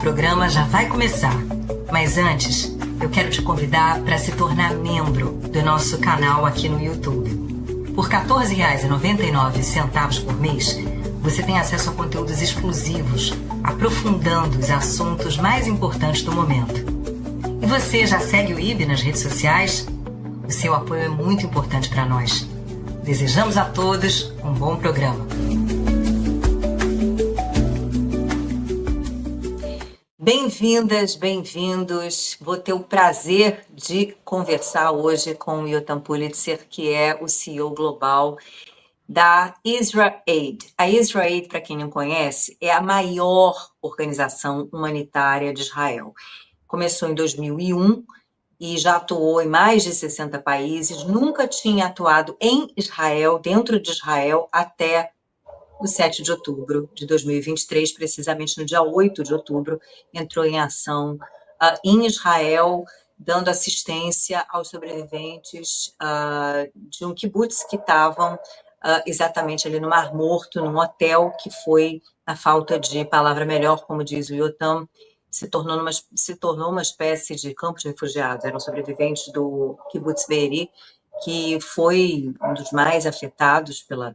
O programa já vai começar, mas antes eu quero te convidar para se tornar membro do nosso canal aqui no YouTube. Por R$ 14,99 por mês, você tem acesso a conteúdos exclusivos, aprofundando os assuntos mais importantes do momento. E você já segue o IB nas redes sociais? O seu apoio é muito importante para nós. Desejamos a todos um bom programa. Bem-vindas, bem-vindos. Vou ter o prazer de conversar hoje com o Yotam Polizer, que é o CEO global da IsraAID. A IsraAID, para quem não conhece, é a maior organização humanitária de Israel. Começou em 2001 e já atuou em mais de 60 países, nunca tinha atuado em Israel, dentro de Israel, até o 7 de outubro de 2023, precisamente no dia 8 de outubro, entrou em ação em Israel, dando assistência aos sobreviventes de um kibbutz que estavam exatamente ali no Mar Morto, num hotel que foi, na falta de palavra melhor, como diz o Yotam, se tornou uma espécie de campo de refugiados. Eram sobreviventes do kibbutz Be'eri, que foi um dos mais afetados pela,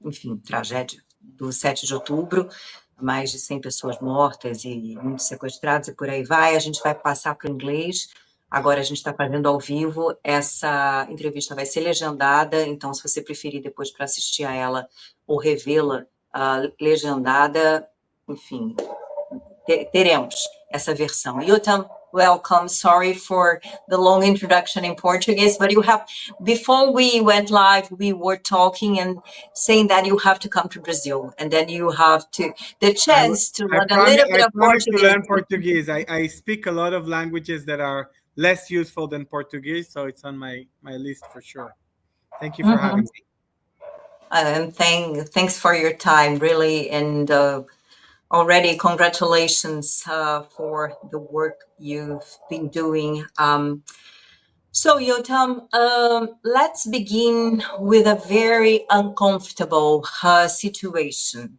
enfim, tragédia do 7 de outubro, mais de 100 pessoas mortas e muitos sequestrados e por aí vai. A gente vai passar para o inglês, agora a gente está fazendo ao vivo, essa entrevista vai ser legendada, então se você preferir depois para assistir a ela ou revê-la legendada, enfim, teremos essa versão. Yotam, welcome. Sorry for the long introduction in Portuguese, but before we went live, we were talking and saying that you have to come to Brazil, and then you have the chance to learn a little bit of Portuguese. To learn Portuguese. I speak a lot of languages that are less useful than Portuguese, so it's on my list for sure. Thank you for having me. And thanks for your time, really, and already congratulations for the work you've been doing. So Yotam, let's begin with a very uncomfortable situation.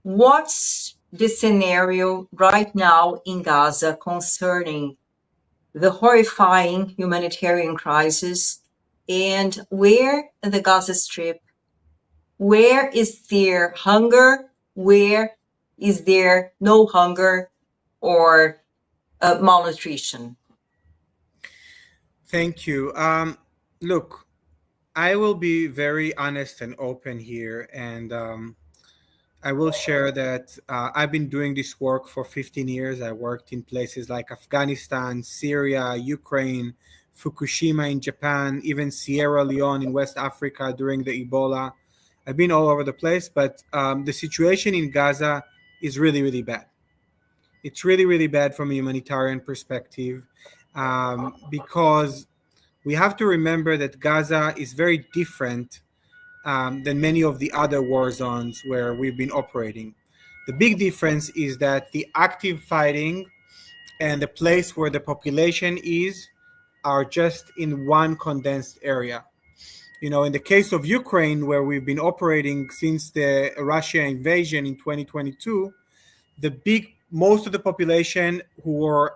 What's the scenario right now in Gaza concerning the horrifying humanitarian crisis, and where in the Gaza Strip, where is there hunger, where is there no hunger or malnutrition? Thank you. Look, I will be very honest and open here, and I will share that I've been doing this work for 15 years. I worked in places like Afghanistan, Syria, Ukraine, Fukushima in Japan, even Sierra Leone in West Africa during the Ebola. I've been all over the place, but the situation in Gaza is really, really bad. It's really, really bad from a humanitarian perspective because we have to remember that Gaza is very different than many of the other war zones where we've been operating. The big difference is that the active fighting and the place where the population is are just in one condensed area. You know, in the case of Ukraine, where we've been operating since the Russia invasion in 2022, most of the population who were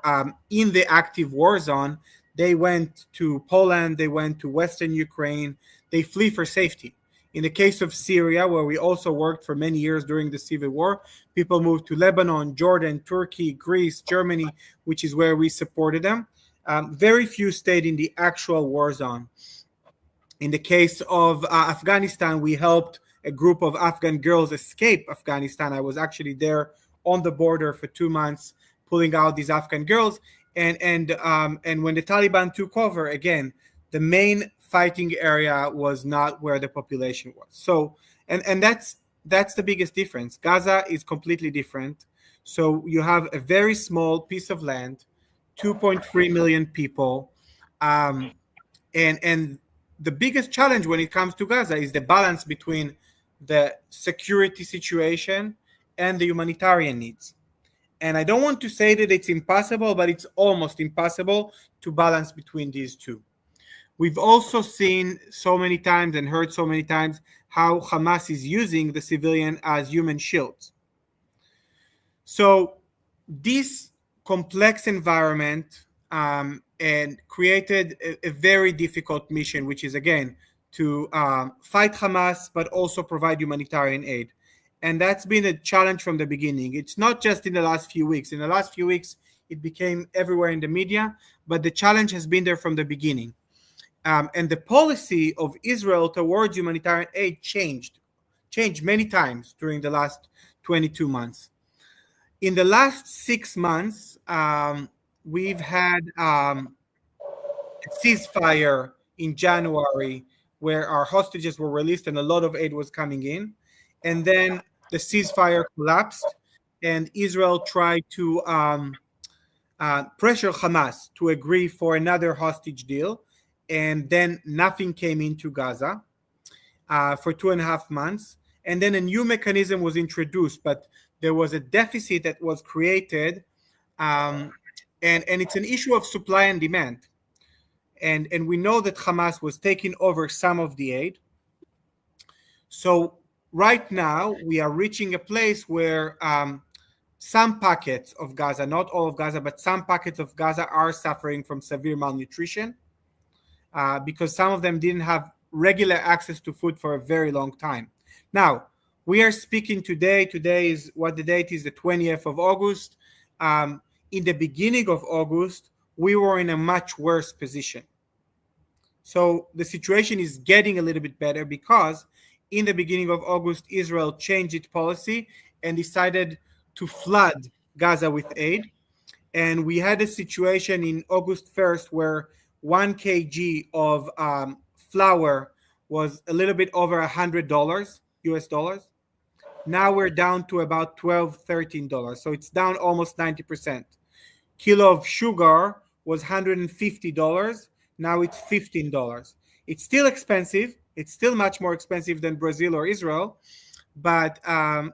in the active war zone, they went to Poland, they went to Western Ukraine, they flee for safety. In the case of Syria, where we also worked for many years during the civil war, people moved to Lebanon, Jordan, Turkey, Greece, Germany, which is where we supported them. Very few stayed in the actual war zone. In the case of Afghanistan, we helped a group of Afghan girls escape Afghanistan. I was actually there on the border for 2 months, pulling out these Afghan girls. And when the Taliban took over, again, the main fighting area was not where the population was. So, and that's the biggest difference. Gaza is completely different. So you have a very small piece of land, 2.3 million people, and the biggest challenge when it comes to Gaza is the balance between the security situation and the humanitarian needs. And I don't want to say that it's impossible, but it's almost impossible to balance between these two. We've also seen so many times and heard so many times how Hamas is using the civilian as human shields. So this complex environment and created a very difficult mission, which is, again, to fight Hamas, but also provide humanitarian aid. And that's been a challenge from the beginning. It's not just in the last few weeks. In the last few weeks, it became everywhere in the media, but the challenge has been there from the beginning. And the policy of Israel towards humanitarian aid changed many times during the last 22 months. In the last 6 months, we've had a ceasefire in January where our hostages were released and a lot of aid was coming in. And then the ceasefire collapsed, and Israel tried to pressure Hamas to agree for another hostage deal. And then nothing came into Gaza for 2.5 months. And then a new mechanism was introduced, but there was a deficit that was created. And it's an issue of supply and demand. And we know that Hamas was taking over some of the aid. So right now, we are reaching a place where some pockets of Gaza, not all of Gaza, but some pockets of Gaza are suffering from severe malnutrition because some of them didn't have regular access to food for a very long time. Now, we are speaking today. Today is what the date is, the 20th of August. In the beginning of August, we were in a much worse position. So the situation is getting a little bit better because in the beginning of August, Israel changed its policy and decided to flood Gaza with aid. And we had a situation in August 1st where 1 kg of flour was a little bit over $100 US dollars. Now we're down to about $12, $13. So it's down almost 90%. Kilo of sugar was $150. Now it's $15. It's still expensive. It's still much more expensive than Brazil or Israel, but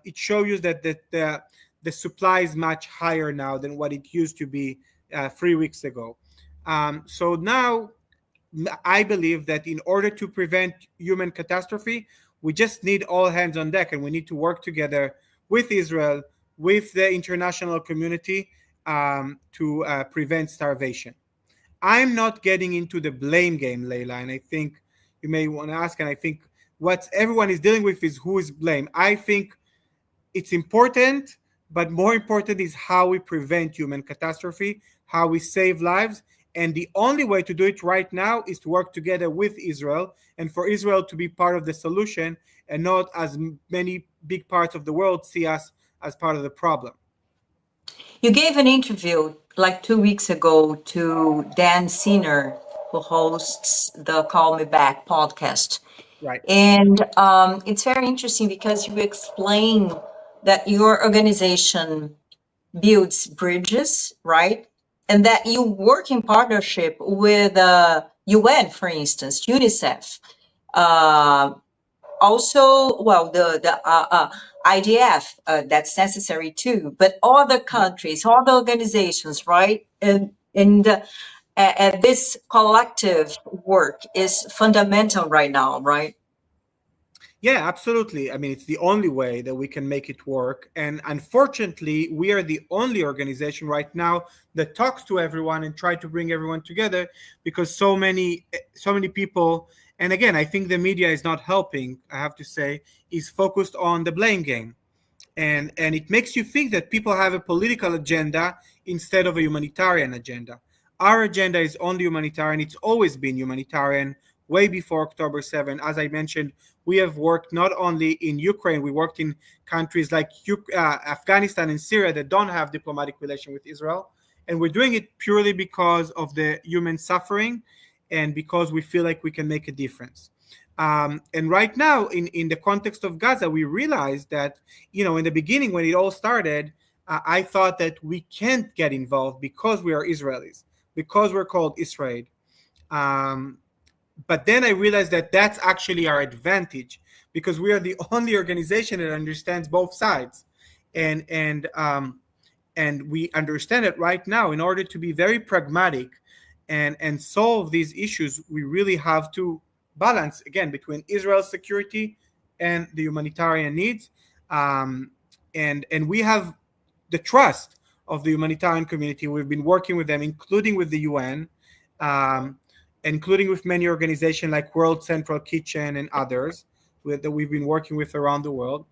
it shows you that the supply is much higher now than what it used to be 3 weeks ago. So now I believe that in order to prevent human catastrophe, we just need all hands on deck, and we need to work together with Israel, with the international community to prevent starvation. I'm not getting into the blame game, Leila, and I think you may want to ask, and I think what everyone is dealing with is who is blamed. I think it's important, but more important is how we prevent human catastrophe, how we save lives. And the only way to do it right now is to work together with Israel and for Israel to be part of the solution and not, as many big parts of the world see us as part of the problem. You gave an interview like 2 weeks ago to Dan Senior, who hosts the Call Me Back podcast. Right. And it's very interesting because you explain that your organization builds bridges, right? And that you work in partnership with UN, for instance, UNICEF. Also, well, the IDF, that's necessary too, but all the countries, all the organizations, right? And this collective work is fundamental right now, right? Yeah, absolutely. I mean, it's the only way that we can make it work. And unfortunately, we are the only organization right now that talks to everyone and try to bring everyone together because so many people, and again, I think the media is not helping, I have to say, is focused on the blame game. And it makes you think that people have a political agenda instead of a humanitarian agenda. Our agenda is only humanitarian. It's always been humanitarian way before October 7. As I mentioned, we have worked not only in Ukraine, we worked in countries like Afghanistan and Syria that don't have diplomatic relation with Israel. And we're doing it purely because of the human suffering and because we feel like we can make a difference. And right now, in the context of Gaza, we realized that, in the beginning when it all started, I thought that we can't get involved because we are Israelis, because we're called IsraAID. But then I realized that that's actually our advantage because we are the only organization that understands both sides. And we understand it right now. In order to be very pragmatic and solve these issues, we really have to balance, again, between Israel's security and the humanitarian needs. And we have the trust of the humanitarian community. We've been working with them, including with the UN, including with many organizations like World Central Kitchen and others that we've been working with around the world.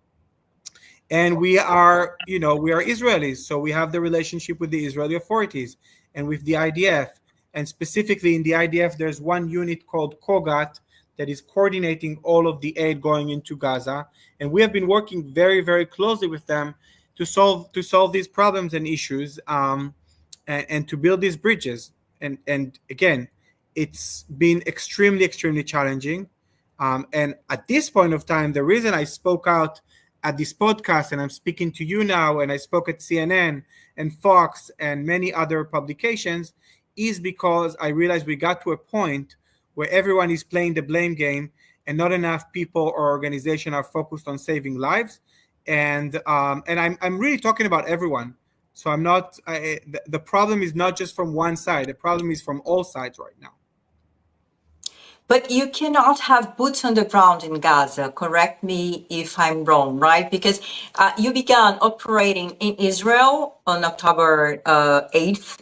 And we are Israelis, so we have the relationship with the Israeli authorities and with the IDF. And specifically in the IDF, there's one unit called Kogat that is coordinating all of the aid going into Gaza. And we have been working very, very closely with them to solve these problems and issues, and to build these bridges. And again, it's been extremely, extremely challenging. And at this point of time, the reason I spoke out at this podcast, and I'm speaking to you now, and I spoke at CNN and Fox and many other publications, is because I realized we got to a point where everyone is playing the blame game and not enough people or organizations are focused on saving lives. And I'm really talking about everyone. So I'm not, the problem is not just from one side, the problem is from all sides right now. But you cannot have boots on the ground in Gaza. Correct me if I'm wrong, right? Because you began operating in Israel on October 8th,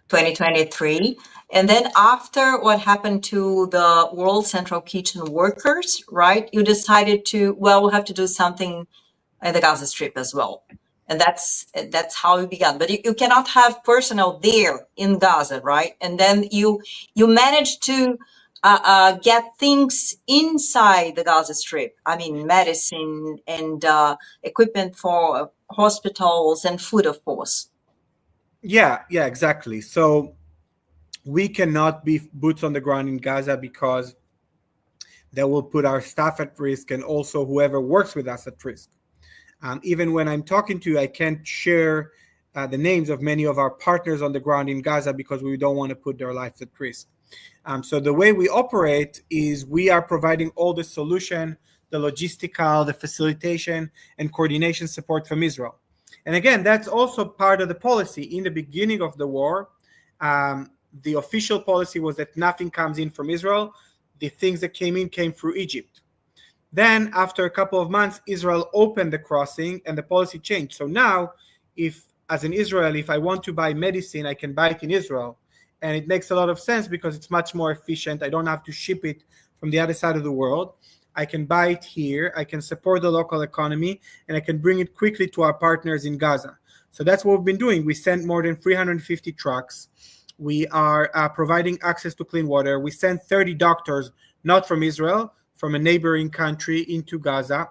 2023. And then after what happened to the World Central Kitchen workers, right, you decided we'll have to do something in the Gaza Strip as well. And that's how you began. But you cannot have personnel there in Gaza, right? And then you managed to get things inside the Gaza Strip. I mean, medicine and equipment for hospitals and food, of course. Yeah, exactly. So we cannot be boots on the ground in Gaza because that will put our staff at risk and also whoever works with us at risk. Even when I'm talking to you, I can't share the names of many of our partners on the ground in Gaza because we don't want to put their lives at risk. So the way we operate is we are providing all the solution, the logistical, the facilitation, and coordination support from Israel. And again, that's also part of the policy. In the beginning of the war, the official policy was that nothing comes in from Israel. The things that came through Egypt. Then after a couple of months, Israel opened the crossing and the policy changed. So now, as an Israeli, if I want to buy medicine, I can buy it in Israel. And it makes a lot of sense because it's much more efficient. I don't have to ship it from the other side of the world. I can buy it here. I can support the local economy, and I can bring it quickly to our partners in Gaza. So that's what we've been doing. We sent more than 350 trucks. We are providing access to clean water. We sent 30 doctors, not from Israel, from a neighboring country into Gaza.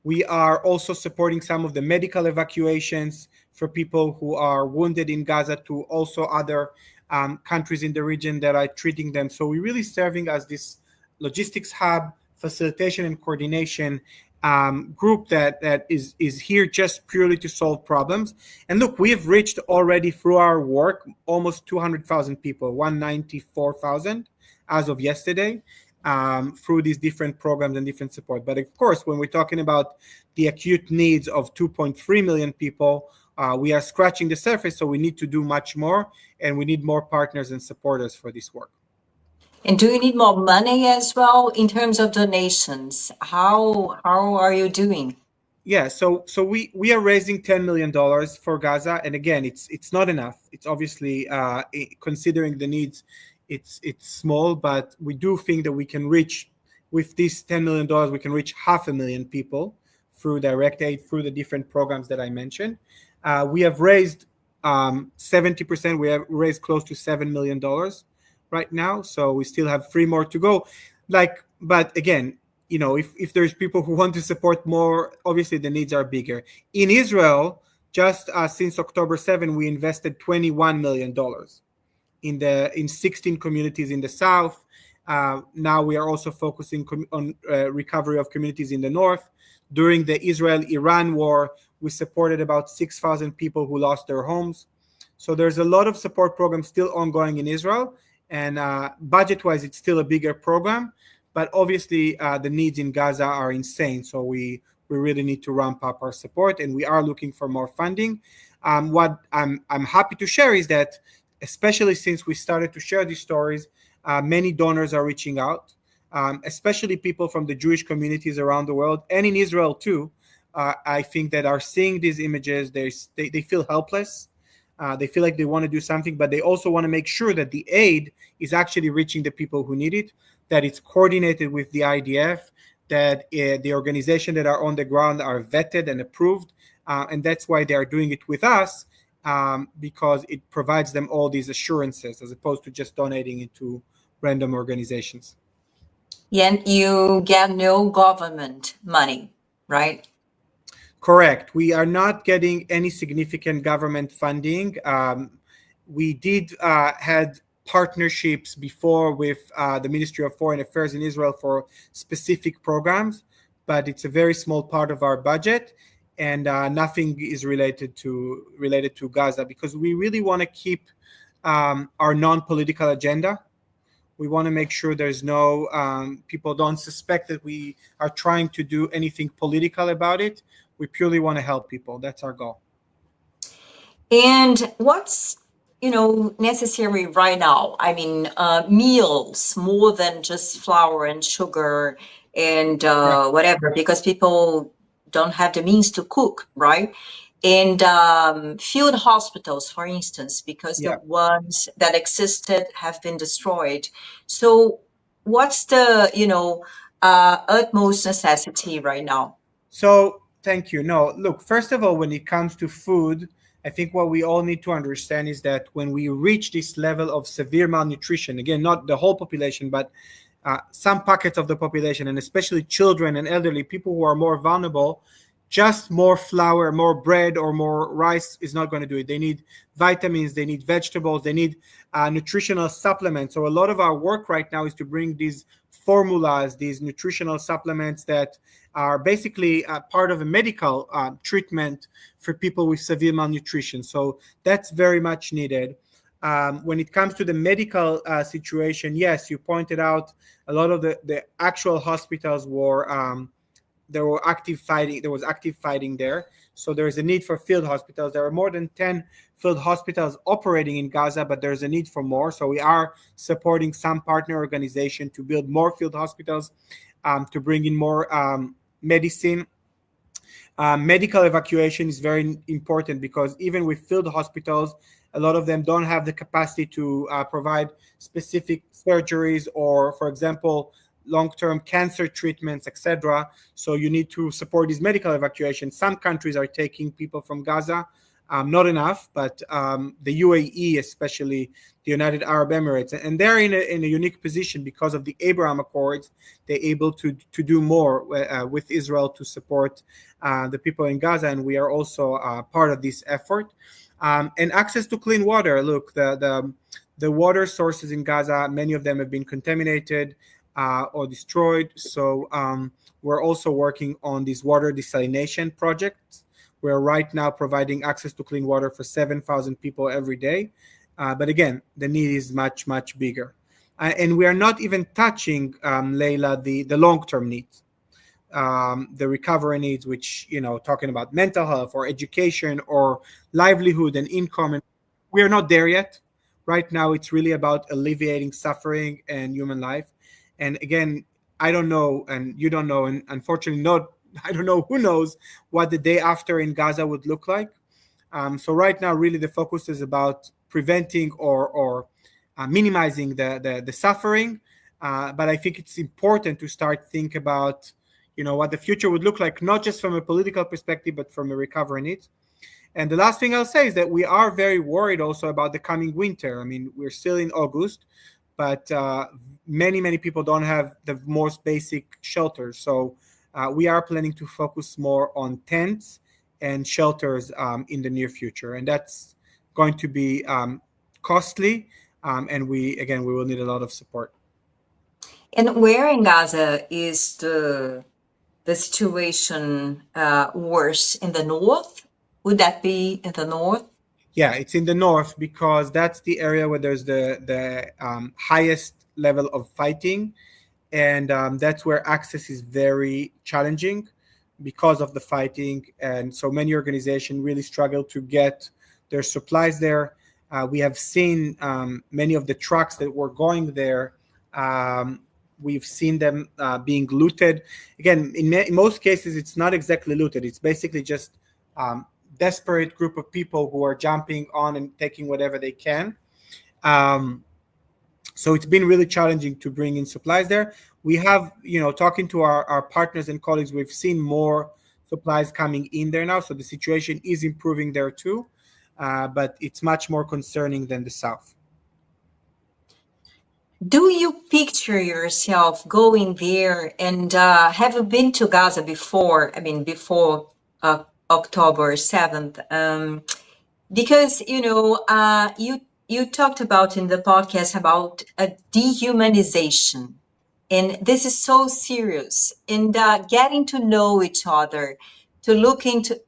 We are also supporting some of the medical evacuations for people who are wounded in Gaza to also other countries in the region that are treating them. So we're really serving as this logistics hub, facilitation and coordination group that is here just purely to solve problems. And look, we have reached already through our work almost 200,000 people, 194,000 as of yesterday, through these different programs and different support. But of course, when we're talking about the acute needs of 2.3 million people, we are scratching the surface, so we need to do much more, and we need more partners and supporters for this work. And do you need more money as well in terms of donations? How are you doing? Yeah, so we are raising $10 million for Gaza, and again, it's not enough. It's obviously considering the needs, it's small, but we do think that we can reach, with this $10 million, we can reach 500,000 people through direct aid, through the different programs that I mentioned. We have raised 70%. We have raised close to $7 million right now, so we still have 3 more to go. But again, if there's people who want to support more, obviously the needs are bigger. In Israel, just since October 7, we invested $21 million in 16 communities in the south. Now we are also focusing on recovery of communities in the north. During the Israel-Iran war, we supported about 6,000 people who lost their homes. So there's a lot of support programs still ongoing in Israel, and budget-wise, it's still a bigger program. But obviously, the needs in Gaza are insane. So we really need to ramp up our support, and we are looking for more funding. What I'm happy to share is that, especially since we started to share these stories, many donors are reaching out, especially people from the Jewish communities around the world and in Israel too, I think that are seeing these images, they feel helpless. They feel like they want to do something, but they also want to make sure that the aid is actually reaching the people who need it, that it's coordinated with the IDF, that the organizations that are on the ground are vetted and approved. And that's why they are doing it with us, because it provides them all these assurances as opposed to just donating it to random organizations. Yeah, and you get no government money, right? Correct. We are not getting any significant government funding. We did had partnerships before with the Ministry of Foreign Affairs in Israel for specific programs, but it's a very small part of our budget, and nothing is related to Gaza, because we really want to keep our non-political agenda. We want to make sure there's no people don't suspect that we are trying to do anything political about it. We purely want to help people. That's our goal. And what's necessary right now? I mean, meals more than just flour and sugar and Right. whatever, because people don't have the means to cook, right? And field hospitals, for instance, because Yeah. the ones that existed have been destroyed. So what's the utmost necessity right now? So thank you. No, look, first of all, when it comes to food, I think what we all need to understand is that when we reach this level of severe malnutrition, again, not the whole population, but some pockets of the population, and especially children and elderly people who are more vulnerable, just more flour, more bread, or more rice is not going to do it. They need vitamins, they need vegetables, they need nutritional supplements. So a lot of our work right now is to bring these formulas, these nutritional supplements that are basically part of a medical treatment for people with severe malnutrition. So that's very much needed. When it comes to the medical situation, yes, you pointed out a lot of the actual hospitals were there was active fighting there. So there is a need for field hospitals. There are more than 10 field hospitals operating in Gaza, but there's a need for more. So we are supporting some partner organization to build more field hospitals, to bring in more medicine. Medical evacuation is very important, because even with field hospitals, a lot of them don't have the capacity to provide specific surgeries or, for example, long-term cancer treatments, etc. So you need to support these medical evacuations. Some countries are taking people from Gaza, not enough, but the UAE, especially the United Arab Emirates, and they're in a unique position because of the Abraham Accords. They're able to do more with Israel to support the people in Gaza, and we are also part of this effort. And access to clean water. Look, the water sources in Gaza, many of them have been contaminated or destroyed. So we're also working on these water desalination projects. We're right now providing access to clean water for 7,000 people every day. But again, the need is much, much bigger. And we are not even touching, Leila, the long-term needs, the recovery needs, which, talking about mental health or education or livelihood and income. And we are not there yet. Right now, it's really about alleviating suffering and human life. And again, I don't know, and you don't know, and unfortunately, I don't know who knows what the day after in Gaza would look like. So right now, really, the focus is about preventing or minimizing the suffering. But I think it's important to start think about, what the future would look like, not just from a political perspective, but from a recovery needs. And the last thing I'll say is that we are very worried also about the coming winter. I mean, we're still in August, but many people don't have the most basic shelters. So we are planning to focus more on tents and shelters in the near future, and that's going to be costly. And we will need a lot of support. And where in Gaza is the situation worse? In the north? Would that be in the north? Yeah, it's in the north because that's the area where there's the highest level of fighting, and that's where access is very challenging because of the fighting. And so many organizations really struggle to get their supplies there. We have seen many of the trucks that were going there We've seen them being looted. Again, in most cases, it's not exactly looted. It's basically just desperate group of people who are jumping on and taking whatever they can. So it's been really challenging to bring in supplies there. We have, talking to our partners and colleagues, we've seen more supplies coming in there now. So the situation is improving there too, but it's much more concerning than the South. Do you picture yourself going there? And have you been to Gaza before? I mean, before October 7th? Because you talked about in the podcast about a dehumanization, and this is so serious. And getting to know each other, to look into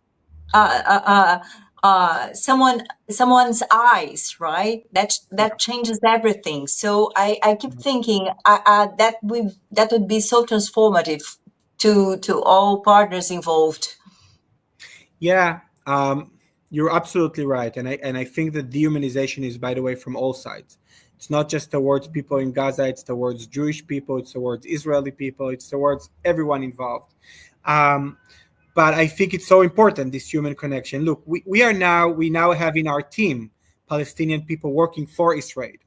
someone's eyes, right? That changes everything. So I keep thinking that would be so transformative to all partners involved. Yeah, you're absolutely right, and I think that dehumanization is, by the way, from all sides. It's not just towards people in Gaza; it's towards Jewish people, it's towards Israeli people, it's towards everyone involved. But I think it's so important, this human connection. Look, we now have in our team Palestinian people working for IsraAID.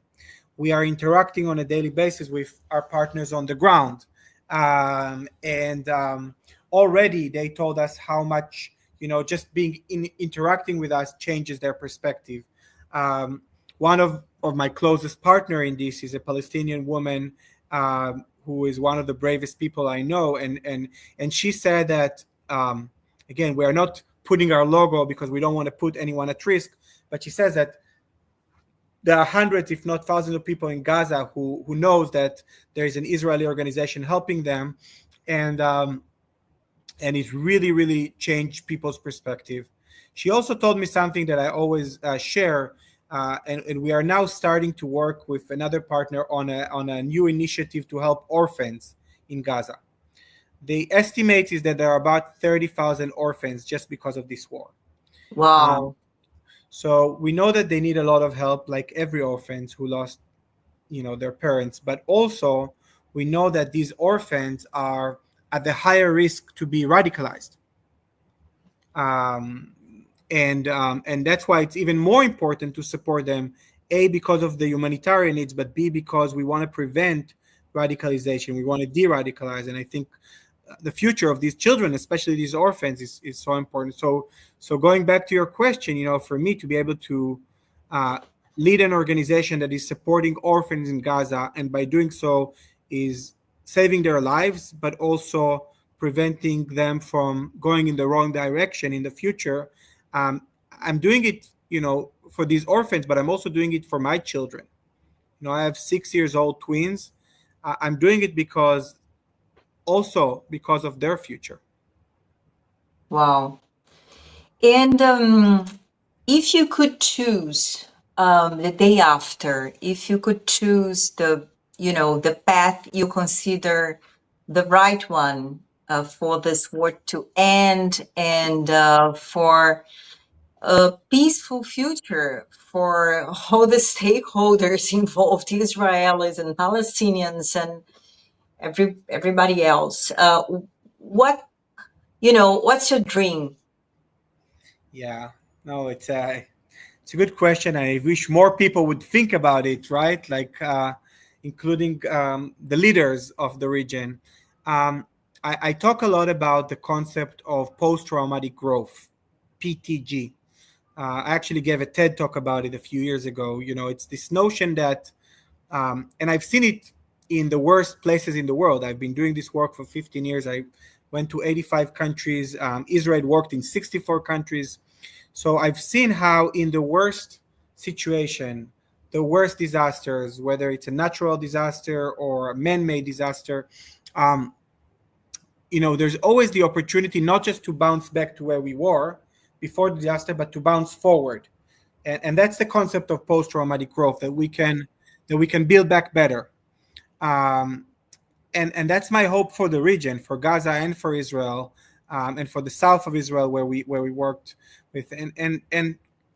We are interacting on a daily basis with our partners on the ground, and already they told us how much just being interacting with us changes their perspective. One of my closest partner in this is a Palestinian woman who is one of the bravest people I know, and she said that again, we are not putting our logo because we don't want to put anyone at risk, but she says that there are hundreds, if not thousands, of people in Gaza who knows that there is an Israeli organization helping them, and it's really, really changed people's perspective. She also told me something that I always share, and we are now starting to work with another partner on a new initiative to help orphans in Gaza. The estimate is that there are about 30,000 orphans just because of this war. Wow. So we know that they need a lot of help, like every orphans who lost, their parents. But also, we know that these orphans are at the higher risk to be radicalized, and that's why it's even more important to support them. A, because of the humanitarian needs, but B, because we want to prevent radicalization. We want to de-radicalize, and I think the future of these children, especially these orphans, is so important. So going back to your question, for me to be able to lead an organization that is supporting orphans in Gaza, and by doing so is saving their lives, but also preventing them from going in the wrong direction in the future. I'm doing it, for these orphans, but I'm also doing it for my children. I have 6-year-old twins. I'm doing it because of their future. Wow. And if you could choose the day after, if you could choose the path you consider the right one for this war to end, and for a peaceful future for all the stakeholders involved, Israelis and Palestinians and everybody else, what's your dream? Yeah, no, it's a good question. I wish more people would think about it, right? Like including the leaders of the region. I talk a lot about the concept of post-traumatic growth, PTG. I actually gave a TED talk about it a few years ago. It's this notion that, and I've seen it in the worst places in the world. I've been doing this work for 15 years. I went to 85 countries. Israel worked in 64 countries. So I've seen how in the worst situation, the worst disasters, whether it's a natural disaster or a man-made disaster, there's always the opportunity not just to bounce back to where we were before the disaster, but to bounce forward. And that's the concept of post-traumatic growth, that we can build back better. And that's my hope for the region, for Gaza and for Israel, and for the south of Israel where we worked with. And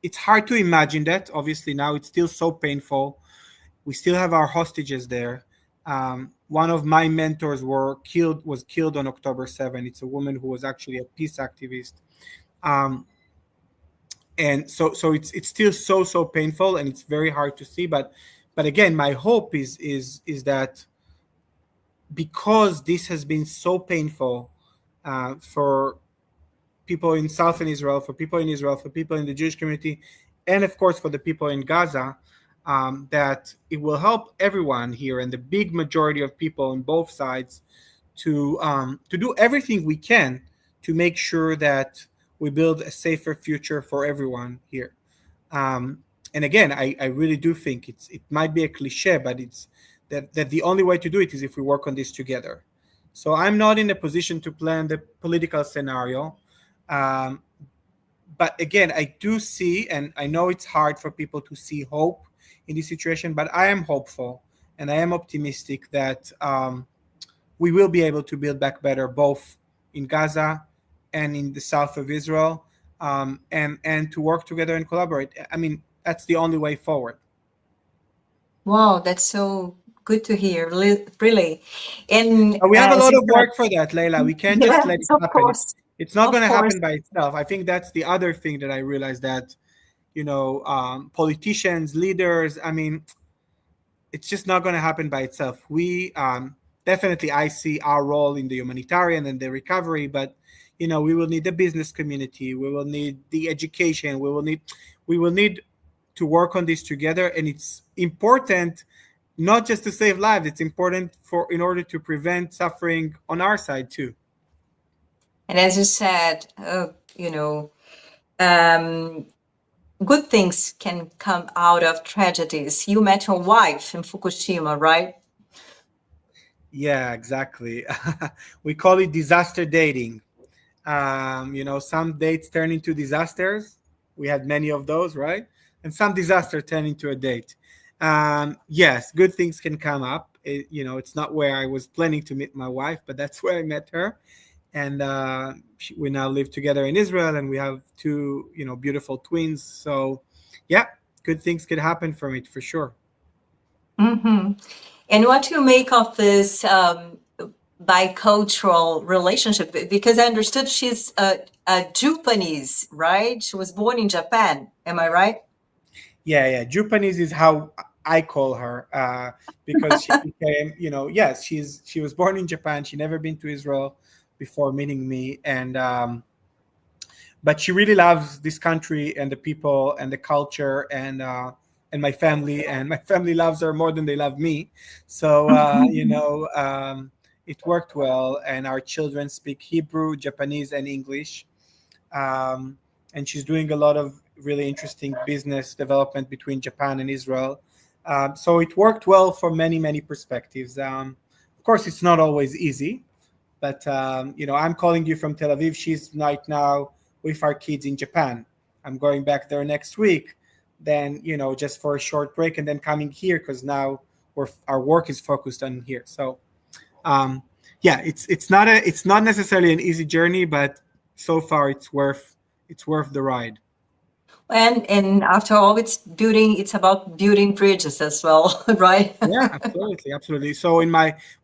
it's hard to imagine that. Obviously, now it's still so painful. We still have our hostages there. one of my mentors was killed on October 7th. It's a woman who was actually a peace activist. And so it's still so painful, and it's very hard to see. But again, my hope is that because this has been so painful for people in southern Israel, for people in Israel, for people in the Jewish community, and of course for the people in Gaza, that it will help everyone here and the big majority of people on both sides to do everything we can to make sure that we build a safer future for everyone here. And again, I really do think it might be a cliche, but it's that the only way to do it is if we work on this together. So I'm not in a position to plan the political scenario. But again, I do see, and I know it's hard for people to see hope in this situation, but I am hopeful and I am optimistic that we will be able to build back better, both in Gaza and in the south of Israel, and to work together and collaborate. I mean, that's the only way forward. Wow, that's so good to hear, really. And we have a lot of work for that, Leila. We can't just let it of happen. Course. It's not Of going to course. happen by itself. I think that's the other thing that I realized, that, politicians, leaders, I mean, it's just not going to happen by itself. We definitely, I see our role in the humanitarian and the recovery, but we will need the business community. We will need the education. We will need to work on this together. And it's important not just to save lives. It's important in order to prevent suffering on our side too. And as you said, good things can come out of tragedies. You met your wife in Fukushima, right? Yeah, exactly. We call it disaster dating. Some dates turn into disasters. We had many of those, right? And some disaster turn into a date. Yes, good things can come up. It's not where I was planning to meet my wife, but that's where I met her. And we now live together in Israel, and we have two, beautiful twins. So, yeah, good things could happen from it for sure. Mm-hmm. And what do you make of this bicultural relationship? Because I understood she's a Japanese, right? She was born in Japan. Am I right? Yeah. Japanese is how I call her, because she became, yes, she was born in Japan. She never been to Israel before meeting me, and but she really loves this country and the people and the culture and my family, and my family loves her more than they love me. So it worked well, and our children speak Hebrew, Japanese, and English. And she's doing a lot of really interesting business development between Japan and Israel. So it worked well from many perspectives. Of course, it's not always easy, but I'm calling you from Tel Aviv. She's right now with our kids in Japan. I'm going back there next week, then just for a short break, and then coming here because now our work is focused on here. So yeah, it's not necessarily an easy journey, but so far it's worth the ride. And after all, it's about building bridges as well, right? Yeah, absolutely. So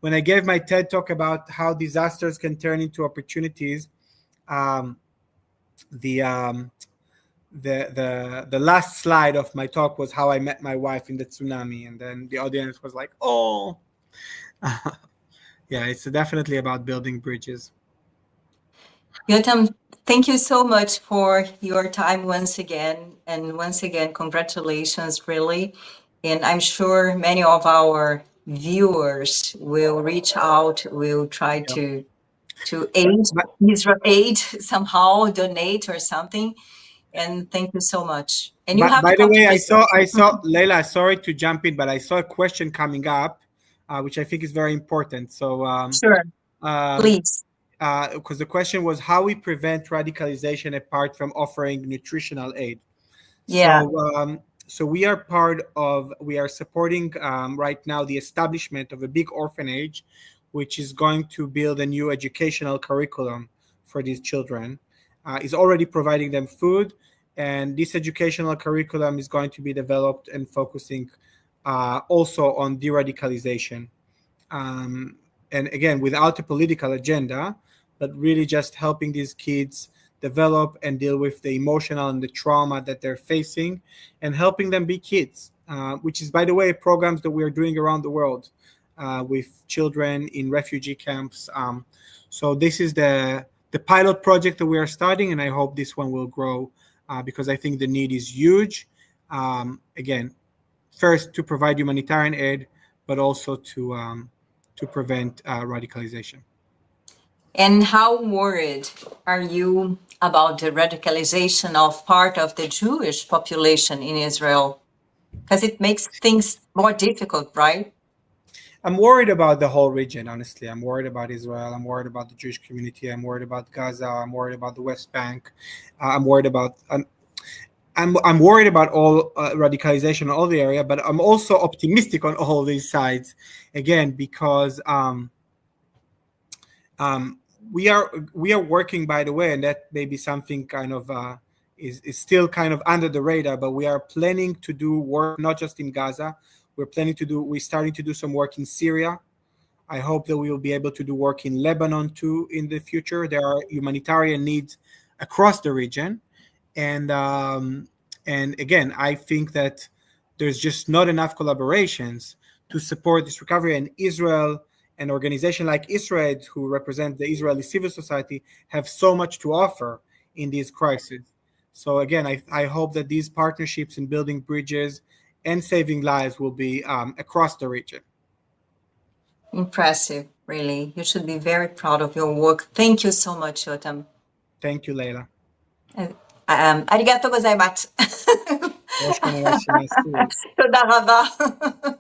when I gave my TED talk about how disasters can turn into opportunities, the last slide of my talk was how I met my wife in the tsunami, and then the audience was like, "Oh." Yeah, it's definitely about building bridges. Yotam, thank you so much for your time once again. And once again, congratulations, really. And I'm sure many of our viewers will reach out, will try to aid IsraAID somehow, donate or something. And thank you so much. And you have By to the come to way, I Israel. saw Leila. Sorry to jump in, but I saw a question coming up, which I think is very important. So, Sure, please. Because the question was how we prevent radicalization apart from offering nutritional aid. Yeah. So we are supporting right now the establishment of a big orphanage, which is going to build a new educational curriculum for these children. Is already providing them food, and this educational curriculum is going to be developed and focusing also on de-radicalization. and again, without a political agenda, but really just helping these kids develop and deal with the emotional and the trauma that they're facing, and helping them be kids, which is, by the way, programs that we are doing around the world with children in refugee camps. So this is the pilot project that we are starting, and I hope this one will grow because I think the need is huge. Again, first to provide humanitarian aid, but also to prevent radicalization. And how worried are you about the radicalization of part of the Jewish population in Israel? Because it makes things more difficult, right? I'm worried about the whole region, honestly. I'm worried about Israel. I'm worried about the Jewish community. I'm worried about Gaza. I'm worried about the West Bank. I'm worried about I'm worried about all radicalization in all the area, but I'm also optimistic on all these sides, again, because we are working, by the way, and that may be something kind of is still kind of under the radar, but we are planning to do work not just in Gaza. We're starting to do some work in Syria. I hope that we will be able to do work in Lebanon too in the future. There are humanitarian needs across the region. And again, I think that there's just not enough collaborations to support this recovery. And Israel, an organization like IsraAID, who represent the Israeli civil society, have so much to offer in these crises. So again, I hope that these partnerships in building bridges and saving lives will be across the region. Impressive, really. You should be very proud of your work. Thank you so much, Yotam. Thank you, Leila. Arigatou gozaimasu. Toda rabá.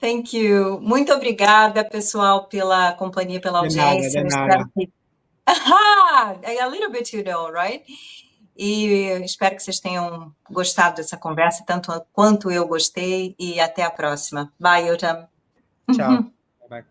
Thank you. Muito obrigada, pessoal, pela companhia, pela audiência. De nada. A little bit you know, right? E espero que vocês tenham gostado dessa conversa, tanto quanto eu gostei, e até a próxima. Bye, Yotam. Tchau. Bye.